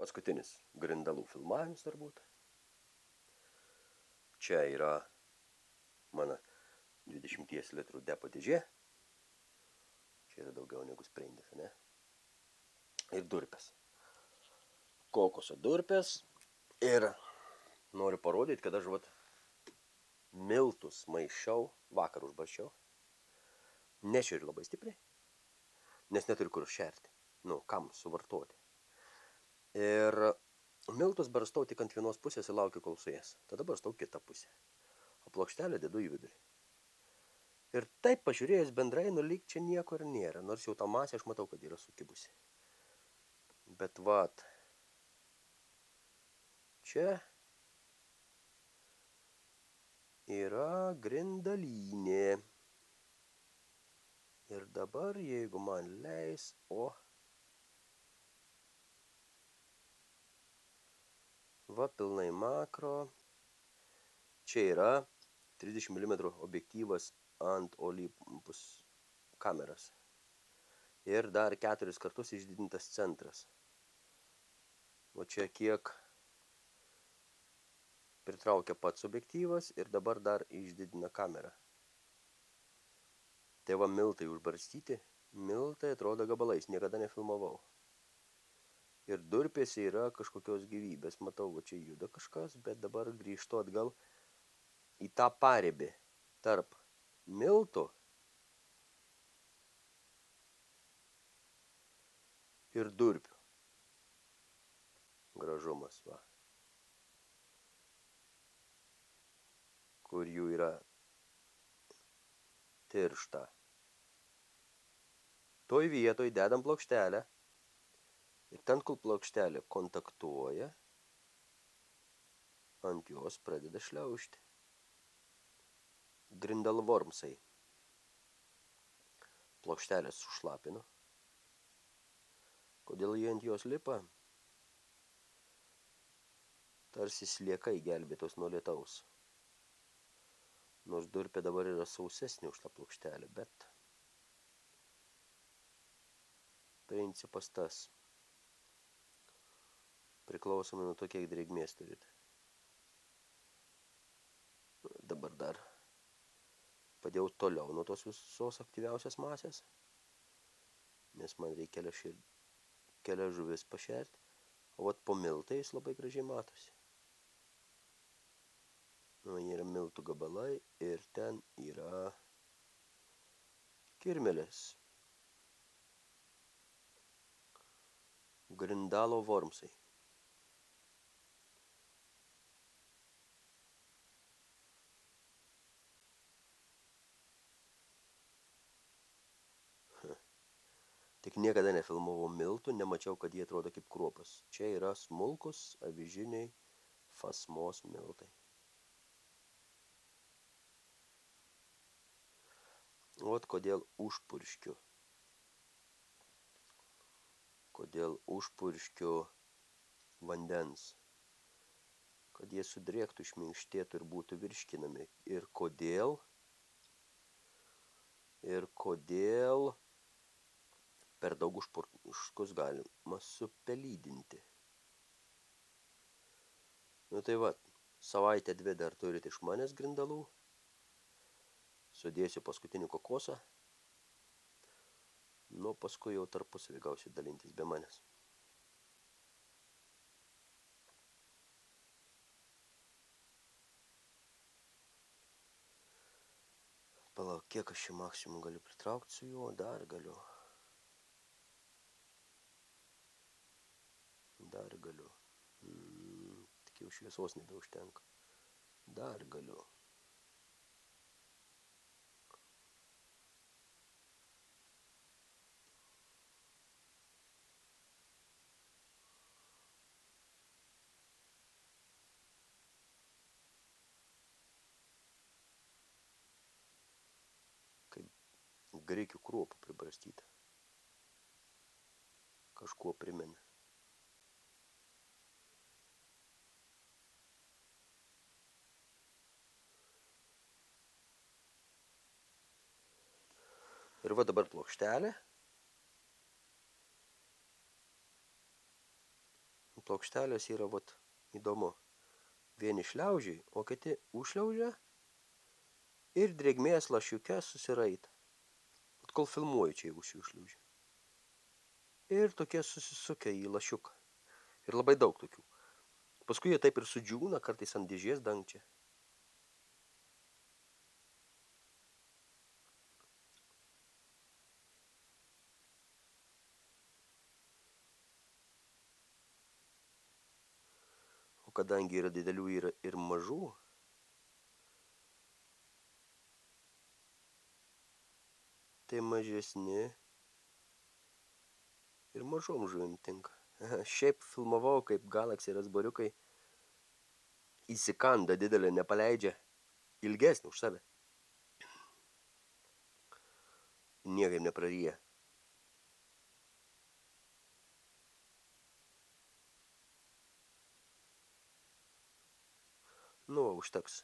paskutinis grindalų filmavimas turbūt. Čia yra mano 20 litrų depo dėžė. Čia yra daugiau negu sprendis, ne? Ir durpės. Kokoso durpės. Ir noriu parodyti, kad aš miltus maišiau, vakar užbaršiau. Nešeriu labai stipriai, nes neturiu kur šerti. Kam suvartoti. Ir miltus barstau tik ant vienos pusės ir laukiu, kol suės. Tada barstau kitą pusę. O plokštelę dedu į vidurį. Ir taip pažiūrėjęs bendrai, lyg čia nieko ir nėra. Nors jau tą masę aš matau, kad yra sukibusi. Bet čia yra grindalynė. Ir dabar, jeigu man leis, pilnai makro. Čia yra 30 mm objektyvas ant Olympus kameras. Ir dar 4 kartus išdidintas centras. O čia kiek pritraukia pats objektyvas ir dabar dar išdidina kamerą. Tai miltai užbarstyti. Miltai atrodo gabalais, niekada nefilmavau. Ir durpėse yra kažkokios gyvybės. Matau, čia juda kažkas, bet dabar grįžtu atgal į tą paribį tarp miltų ir durpių. Gražumas, kur jų yra tiršta. Toj vietoj dedam plokštelę ir ten, kur plokštelė kontaktuoja, ant jos pradeda šliaužti. Grindalvormsai. Plokštelės sušlapino. Kodėl jie ant jos lipa? Tarsi sliekai gelbėtos nuo lietaus. Nors durpė dabar yra sausesnė už tą plokštelę, bet principas tas. Priklausomai nuo to, kiek drėgmės turit. Dabar dar padėjau toliau nuo tos visos aktyviausios masės, nes man reikia kelias žuvis pašerti. O po miltais labai gražiai matosi. Yra miltų gabalai ir ten yra kirmelės. Grindalo vormsai. Tik niekada nefilmavau miltų, nemačiau, kad jie atrodo kaip kruopas. Čia yra smulkus avižiniai fasmos miltai. Kodėl užpurškiu. Kodėl užpurškiu vandens. Kad jie sudrėktų, išminkštėtų ir būtų virškinami. Ir kodėl per daug užpurškus galima supelydinti. Tai savaitę 2 dar turit iš manęs grindalų. Sudėsiu paskutinį kokosą. Paskui jau tarpusavį gausiu dalintis be manęs. Palauk, kiek aš čia maksimum galiu pritraukti su juo, dar galiu. Tik jau šviesos nebeužtenka. Dar galiu. Kaip grikių kruopų pribarstyta. Kažkuo primena. Ir dabar plokštelė. Plokštelės yra vat įdomu. Vieni šliaužiai, o kiti užšliaužia ir drėgmės lašiuke susiraita. Vat kol filmuoju čia užšliaužia. Ir tokie susisukia į lašiuką. Ir labai daug tokių. Paskui jie taip ir sudžiūna, kartais ant dėžės dangčia. O kadangi yra didelių ir mažų, tai mažesni ir mažom žuvim tinka. Šiaip filmavau, kaip Galaxy rasboriukai įsikanda didelę, nepaleidžia ilgesnį už save. Niekaip nepraryja. Nu, užteks.